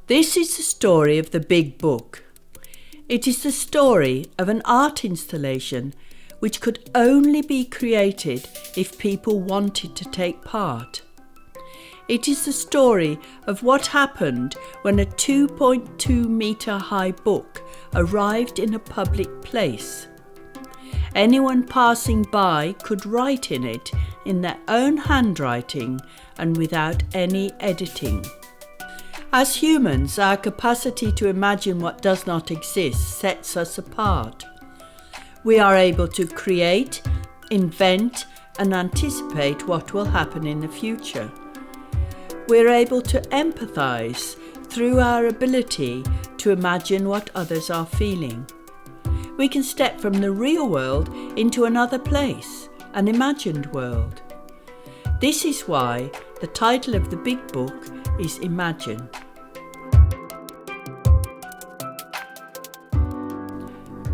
This is the story of the Big Book. It is the story of an art installation which could only be created if people wanted to take part. It is the story of what happened when a 2.2 metre high book arrived in a public place. Anyone passing by could write in it in their own handwriting and without any editing. As humans, our capacity to imagine what does not exist sets us apart. We are able to create, invent, and anticipate what will happen in the future. We're able to empathise through our ability to imagine what others are feeling. We can step from the real world into another place, an imagined world. This is why the title of the Big Book is Imagine.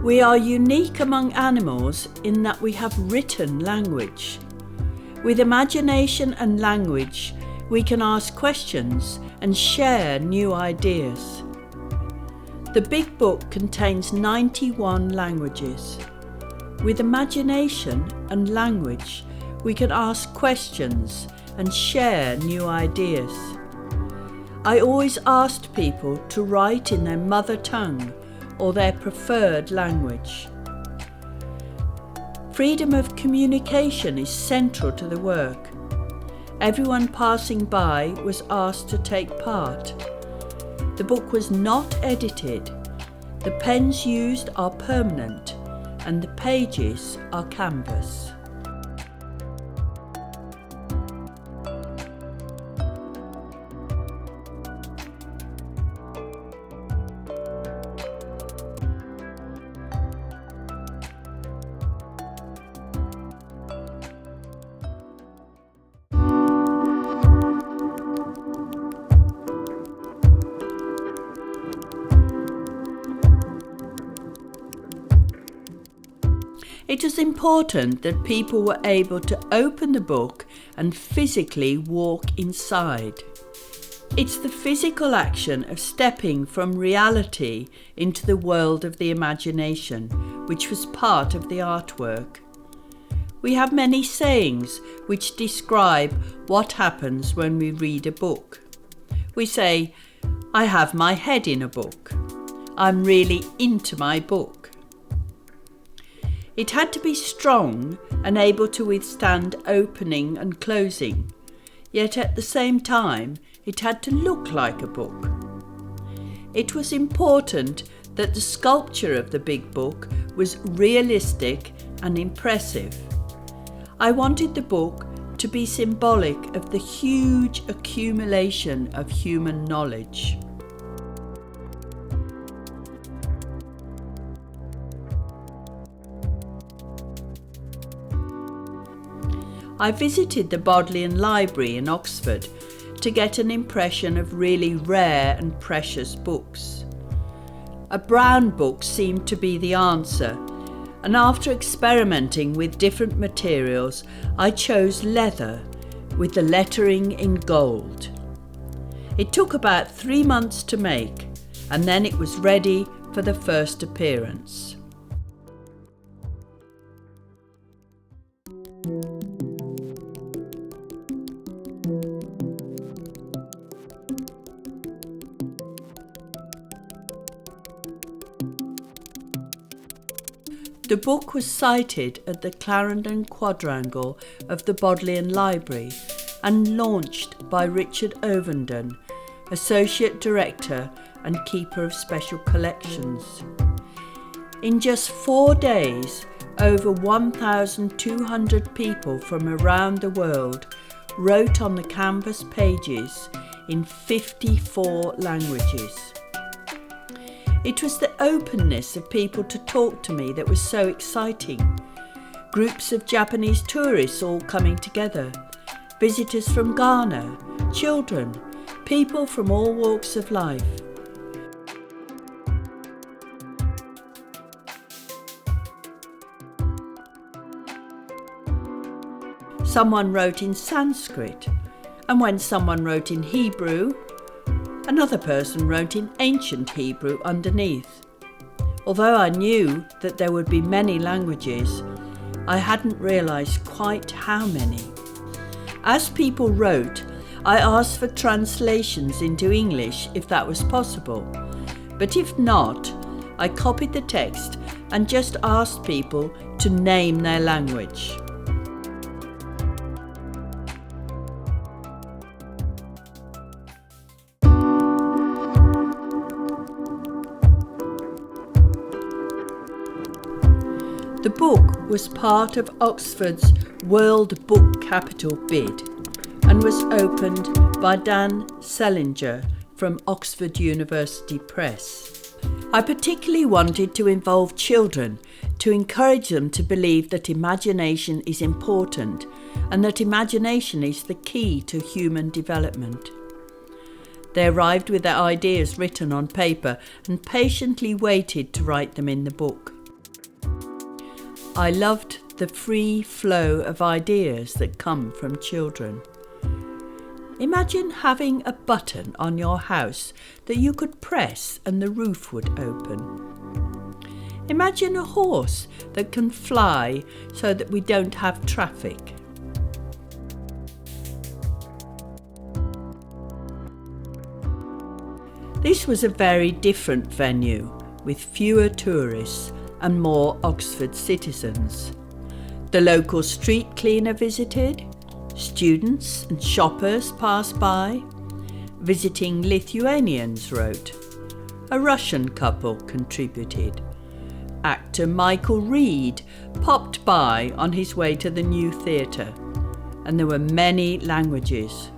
We are unique among animals in that we have written language. With imagination and language, we can ask questions and share new ideas. The Big Book contains 91 languages. With imagination and language, we can ask questions and share new ideas. I always asked people to write in their mother tongue or their preferred language. Freedom of communication is central to the work. Everyone passing by was asked to take part. The book was not edited. The pens used are permanent and the pages are canvas. It was important that people were able to open the book and physically walk inside. It's the physical action of stepping from reality into the world of the imagination, which was part of the artwork. We have many sayings which describe what happens when we read a book. We say, "I have my head in a book." "I'm really into my book." It had to be strong and able to withstand opening and closing, yet at the same time it had to look like a book. It was important that the sculpture of the Big Book was realistic and impressive. I wanted the book to be symbolic of the huge accumulation of human knowledge. I visited the Bodleian Library in Oxford to get an impression of really rare and precious books. A brown book seemed to be the answer, and after experimenting with different materials, I chose leather with the lettering in gold. It took about 3 months to make, and then it was ready for the first appearance. The book was sited at the Clarendon quadrangle of the Bodleian Library and launched by Richard Ovenden, Associate Director and Keeper of Special Collections. In just 4 days, over 1,200 people from around the world wrote on the canvas pages in 54 languages. It was the openness of people to talk to me that was so exciting. Groups of Japanese tourists all coming together, visitors from Ghana, children, people from all walks of life. Someone wrote in Sanskrit, and when someone wrote in Hebrew, Another person wrote in ancient Hebrew underneath. Although I knew that there would be many languages, I hadn't realised quite how many. As people wrote, I asked for translations into English if that was possible, but if not, I copied the text and just asked people to name their language. The book was part of Oxford's World Book Capital bid and was opened by Dan Selinger from Oxford University Press. I particularly wanted to involve children to encourage them to believe that imagination is important and that imagination is the key to human development. They arrived with their ideas written on paper and patiently waited to write them in the book. I loved the free flow of ideas that come from children. Imagine having a button on your house that you could press and the roof would open. Imagine a horse that can fly so that we don't have traffic. This was a very different venue with fewer tourists and more Oxford citizens. The local street cleaner visited, students and shoppers passed by, visiting Lithuanians wrote, a Russian couple contributed, actor Michael Reed popped by on his way to the new theatre, and there were many languages.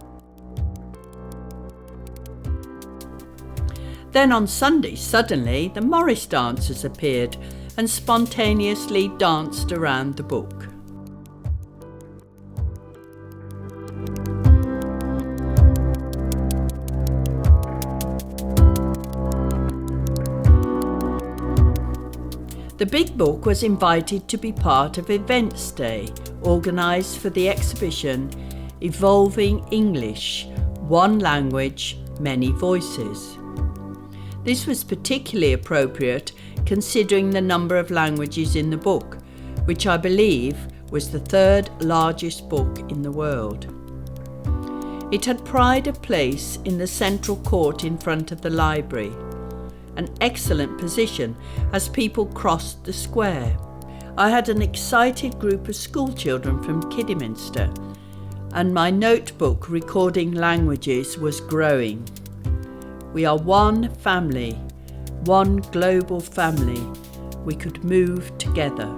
Then on Sunday, suddenly the Morris dancers appeared and spontaneously danced around the book. The Big Book was invited to be part of Events Day, organised for the exhibition Evolving English, One Language, Many Voices. This was particularly appropriate considering the number of languages in the book, which I believe was the third largest book in the world. It had pride of place in the central court in front of the library, an excellent position as people crossed the square. I had an excited group of schoolchildren from Kidderminster, and my notebook recording languages was growing. We are one family, one global family. We could move together.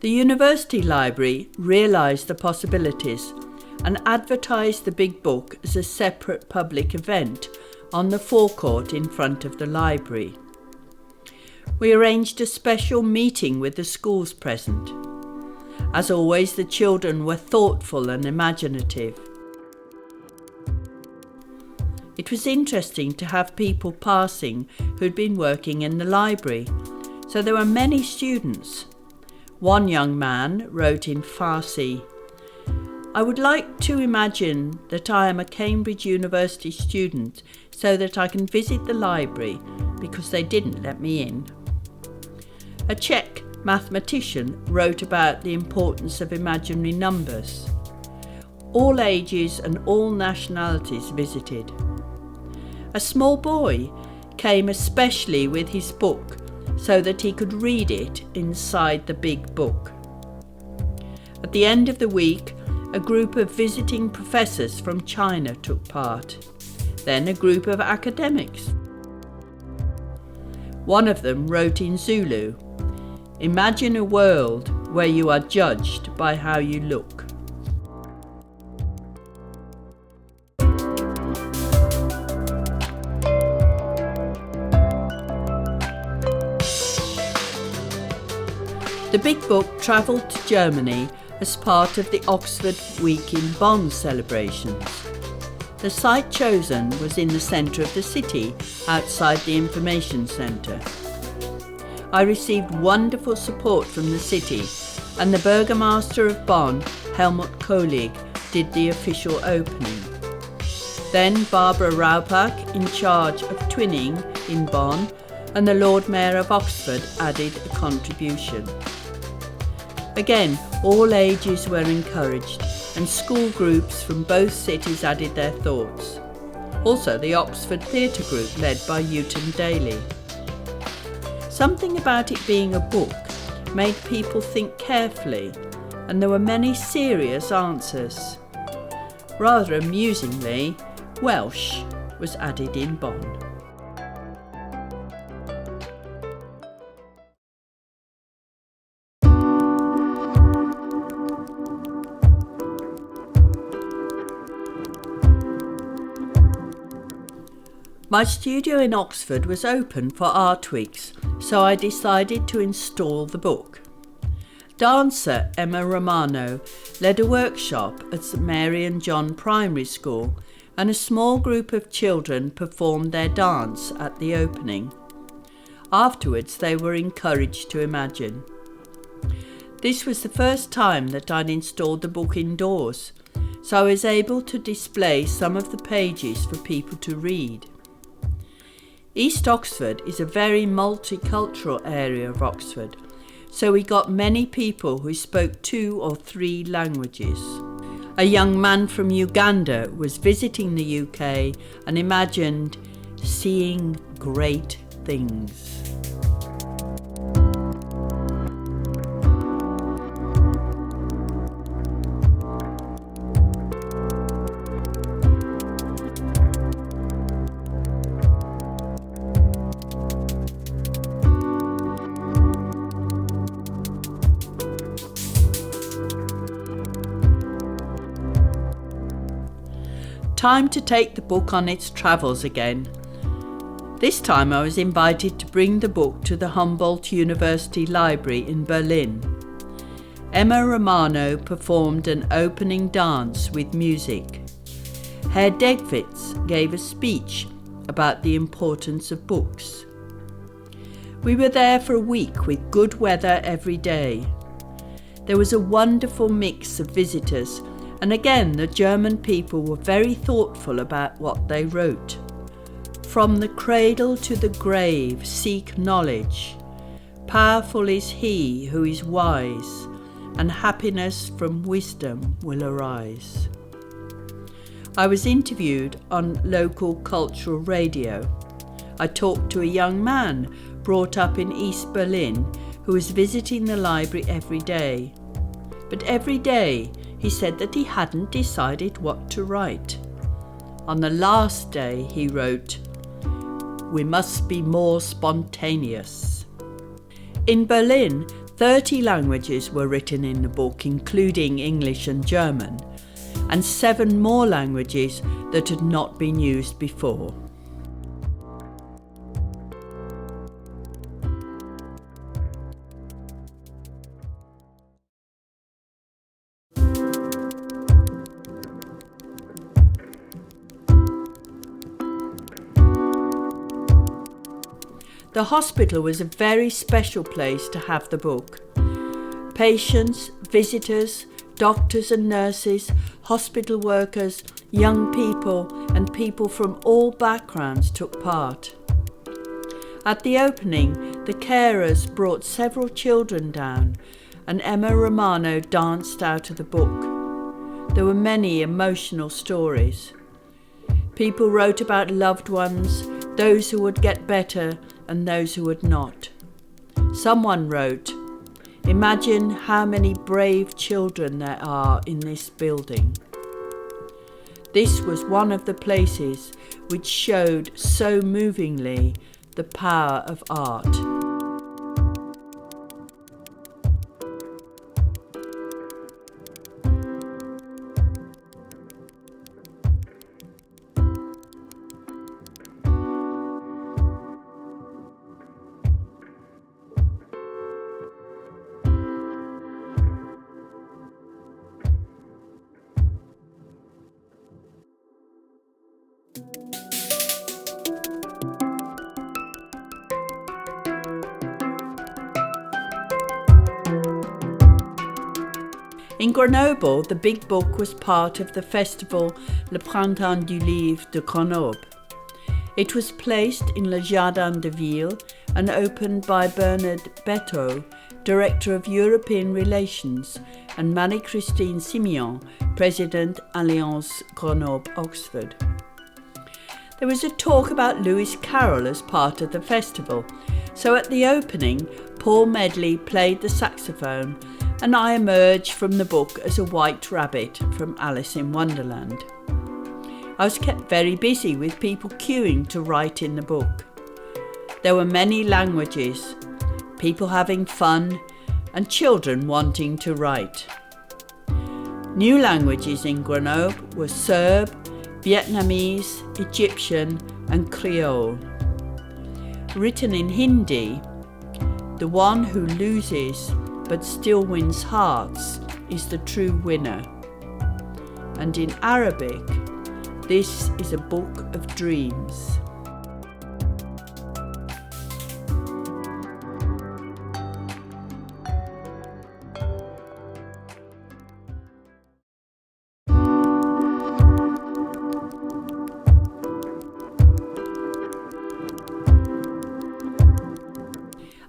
The university library realised the possibilities and advertised the Big Book as a separate public event on the forecourt in front of the library. We arranged a special meeting with the schools present. As always, the children were thoughtful and imaginative. It was interesting to have people passing who'd been working in the library, so there were many students. One young man wrote in Farsi, "I would like to imagine that I am a Cambridge University student so that I can visit the library because they didn't let me in." A Czech mathematician wrote about the importance of imaginary numbers. All ages and all nationalities visited. A small boy came especially with his book so that he could read it inside the Big Book. At the end of the week, a group of visiting professors from China took part, then a group of academics. One of them wrote in Zulu, "Imagine a world where you are judged by how you look." The Big Book travelled to Germany as part of the Oxford Week in Bonn celebrations. The site chosen was in the centre of the city, outside the information centre. I received wonderful support from the city, and the Burgomaster of Bonn, Helmut Kolig, did the official opening. Then Barbara Raupak, in charge of twinning in Bonn, and the Lord Mayor of Oxford added a contribution. Again, all ages were encouraged, and school groups from both cities added their thoughts. Also the Oxford Theatre Group led by Newton Daly. Something about it being a book made people think carefully, and there were many serious answers. Rather amusingly, Welsh was added in Bonn. My studio in Oxford was open for Artweeks, so I decided to install the book. Dancer Emma Romano led a workshop at St Mary and John Primary School, and a small group of children performed their dance at the opening. Afterwards, they were encouraged to imagine. This was the first time that I'd installed the book indoors, so I was able to display some of the pages for people to read. East Oxford is a very multicultural area of Oxford, so we got many people who spoke 2 or 3 languages. A young man from Uganda was visiting the UK and imagined seeing great things. Time to take the book on its travels again. This time I was invited to bring the book to the Humboldt University Library in Berlin. Emma Romano performed an opening dance with music. Herr Degwitz gave a speech about the importance of books. We were there for a week with good weather every day. There was a wonderful mix of visitors, and again the German people were very thoughtful about what they wrote. From the cradle to the grave seek knowledge. Powerful is he who is wise, and happiness from wisdom will arise. I was interviewed on local cultural radio. I talked to a young man brought up in East Berlin who was visiting the library every day. But every day he said that he hadn't decided what to write. On the last day he wrote, "We must be more spontaneous." In Berlin, 30 languages were written in the book, including English and German, and 7 more languages that had not been used before. The hospital was a very special place to have the book. Patients, visitors, doctors and nurses, hospital workers, young people and people from all backgrounds took part. At the opening, the carers brought several children down and Emma Romano danced out of the book. There were many emotional stories. People wrote about loved ones, those who would get better and those who would not. Someone wrote, "Imagine how many brave children there are in this building." This was one of the places which showed so movingly the power of art. In Grenoble, the Big Book was part of the festival Le Printemps du Livre de Grenoble. It was placed in Le Jardin de Ville and opened by Bernard Beteau, Director of European Relations, and Marie-Christine Simeon, President Alliance Grenoble-Oxford. There was a talk about Lewis Carroll as part of the festival, so at the opening, Paul Medley played the saxophone and I emerged from the book as a white rabbit from Alice in Wonderland. I was kept very busy with people queuing to write in the book. There were many languages, people having fun, and children wanting to write. New languages in Grenoble were Serb, Vietnamese, Egyptian, and Creole. Written in Hindi, the one who loses but still wins hearts is the true winner. And in Arabic, this is a book of dreams.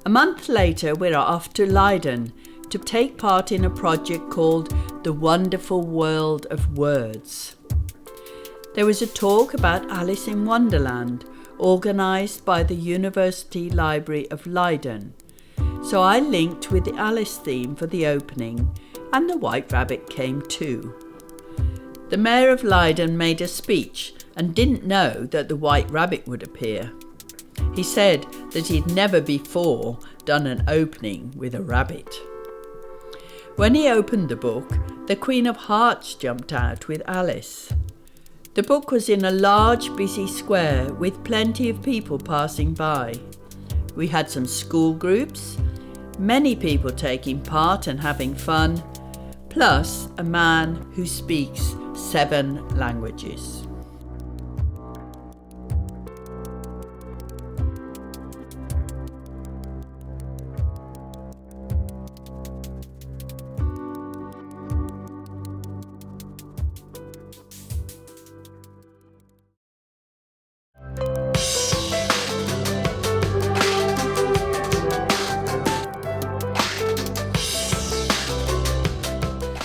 A month later, we're off to Leiden to take part in a project called The Wonderful World of Words. There was a talk about Alice in Wonderland, organised by the University Library of Leiden. So I linked with the Alice theme for the opening, and the White Rabbit came too. The Mayor of Leiden made a speech and didn't know that the White Rabbit would appear. He said that he'd never before done an opening with a rabbit. When he opened the book, the Queen of Hearts jumped out with Alice. The book was in a large, busy square with plenty of people passing by. We had some school groups, many people taking part and having fun, plus a man who speaks 7 languages.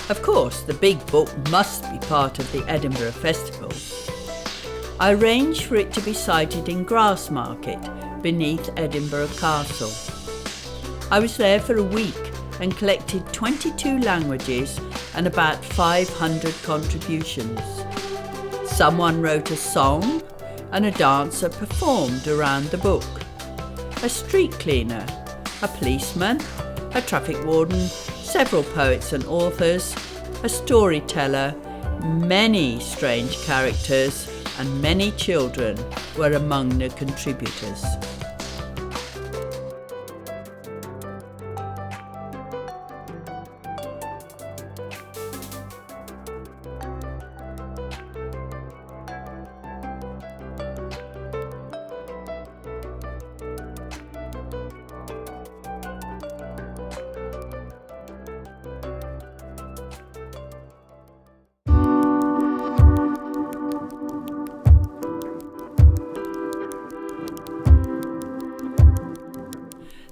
Of course, the Big Book must be part of the Edinburgh Festival. I arranged for it to be sited in Grassmarket, beneath Edinburgh Castle. I was there for a week and collected 22 languages and about 500 contributions. Someone wrote a song and a dancer performed around the book. A street cleaner, a policeman, a traffic warden, several poets and authors, a storyteller, many strange characters, and many children were among the contributors.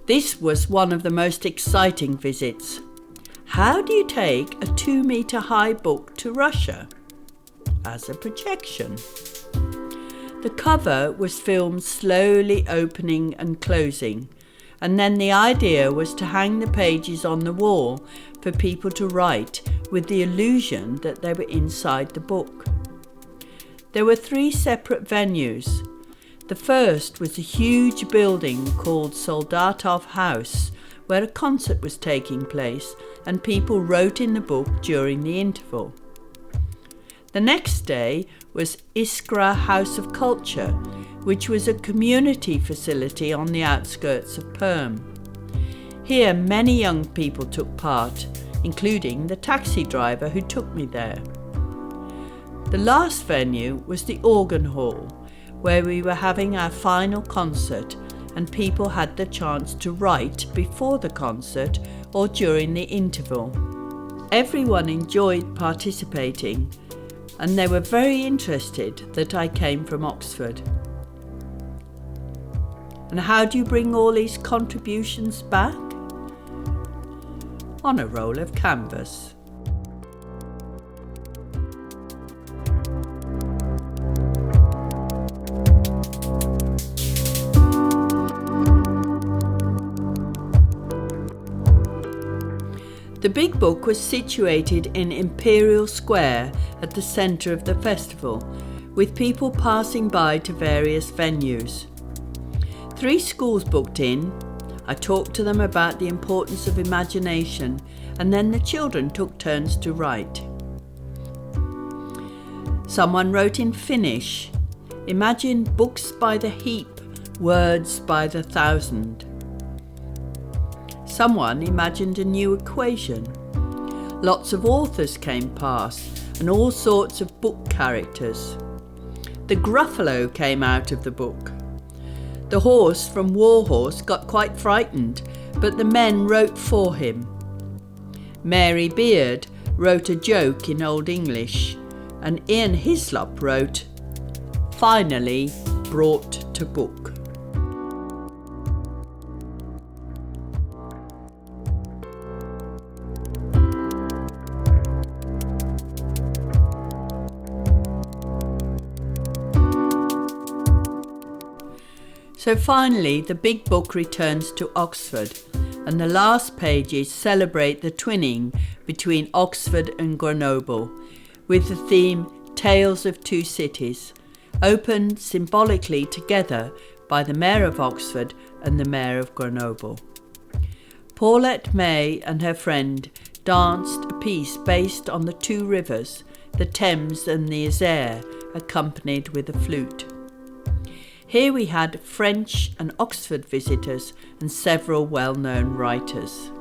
This was one of the most exciting visits. How do you take a 2-metre high book to Russia? As a projection. The cover was filmed slowly opening and closing, and then the idea was to hang the pages on the wall for people to write with the illusion that they were inside the book. There were 3 separate venues. The first was a huge building called Soldatov House, where a concert was taking place and people wrote in the book during the interval. The next day was Iskra House of Culture, which was a community facility on the outskirts of Perm. Here many young people took part, including the taxi driver who took me there. The last venue was the Organ Hall, where we were having our final concert and people had the chance to write before the concert or during the interval. Everyone enjoyed participating, and they were very interested that I came from Oxford. And how do you bring all these contributions back? On a roll of canvas. The big book was situated in Imperial Square at the centre of the festival, with people passing by to various venues. 3 schools booked in. I talked to them about the importance of imagination, and then the children took turns to write. Someone wrote in Finnish, "Imagine books by the heap, words by the thousand." Someone imagined a new equation. Lots of authors came past and all sorts of book characters. The Gruffalo came out of the book. The horse from Warhorse got quite frightened, but the men wrote for him. Mary Beard wrote a joke in Old English, and Ian Hislop wrote, "Finally brought to book." So finally, the big book returns to Oxford, and the last pages celebrate the twinning between Oxford and Grenoble, with the theme Tales of Two Cities, opened symbolically together by the Mayor of Oxford and the Mayor of Grenoble. Paulette May and her friend danced a piece based on the 2 rivers, the Thames and the Isere, accompanied with a flute. Here we had French and Oxford visitors and several well-known writers.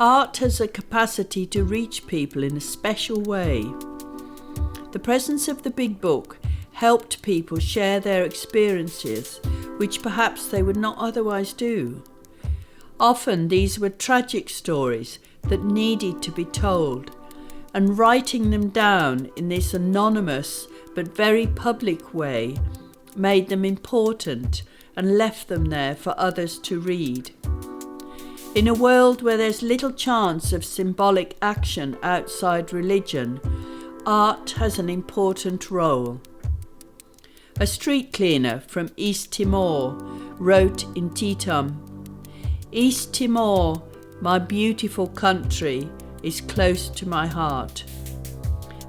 Art has a capacity to reach people in a special way. The presence of the big book helped people share their experiences, which perhaps they would not otherwise do. Often these were tragic stories that needed to be told, and writing them down in this anonymous but very public way made them important and left them there for others to read. In a world where there's little chance of symbolic action outside religion, art has an important role. A street cleaner from East Timor wrote in Tetum, "East Timor, my beautiful country, is close to my heart."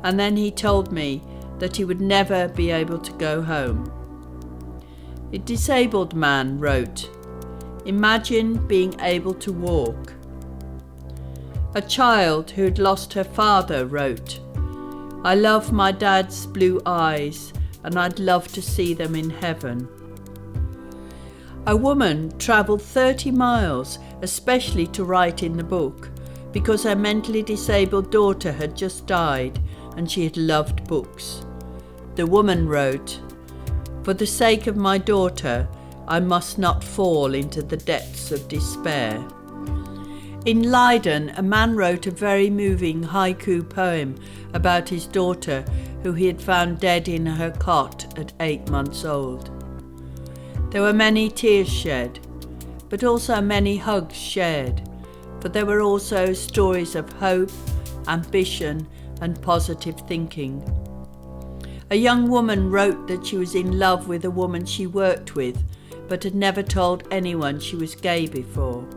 And then he told me that he would never be able to go home. A disabled man wrote, "Imagine being able to walk." A child who had lost her father wrote, "I love my dad's blue eyes and I'd love to see them in heaven." A woman travelled 30 miles especially to write in the book because her mentally disabled daughter had just died and she had loved books. The woman wrote, "For the sake of my daughter, I must not fall into the depths of despair." In Leiden, a man wrote a very moving haiku poem about his daughter who he had found dead in her cot at 8 months old. There were many tears shed, but also many hugs shared, for there were also stories of hope, ambition, and positive thinking. A young woman wrote that she was in love with a woman she worked with, but had never told anyone she was gay before.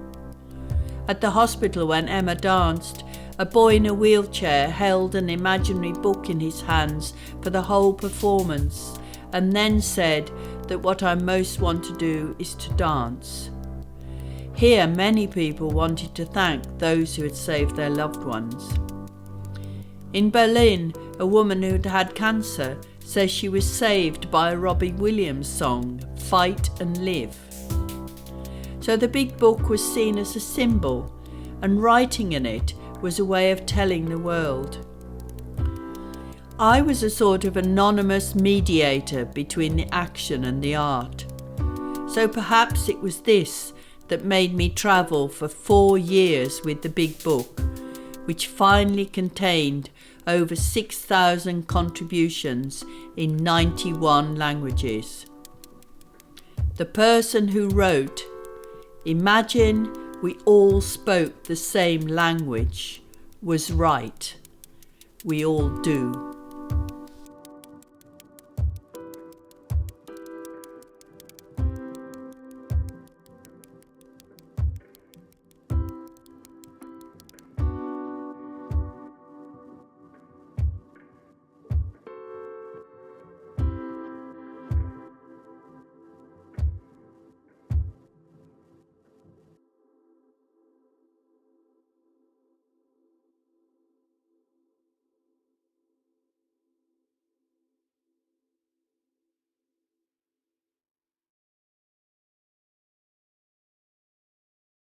At the hospital when Emma danced, a boy in a wheelchair held an imaginary book in his hands for the whole performance, and then said that what I most want to do is to dance. Here, many people wanted to thank those who had saved their loved ones. In Berlin, a woman who'd had cancer says she was saved by a Robbie Williams song, Fight and Live. So the big book was seen as a symbol, and writing in it was a way of telling the world. I was a sort of anonymous mediator between the action and the art. So perhaps it was this that made me travel for 4 years with the big book, which finally contained over 6,000 contributions in 91 languages. The person who wrote, "Imagine we all spoke the same language," was right. We all do.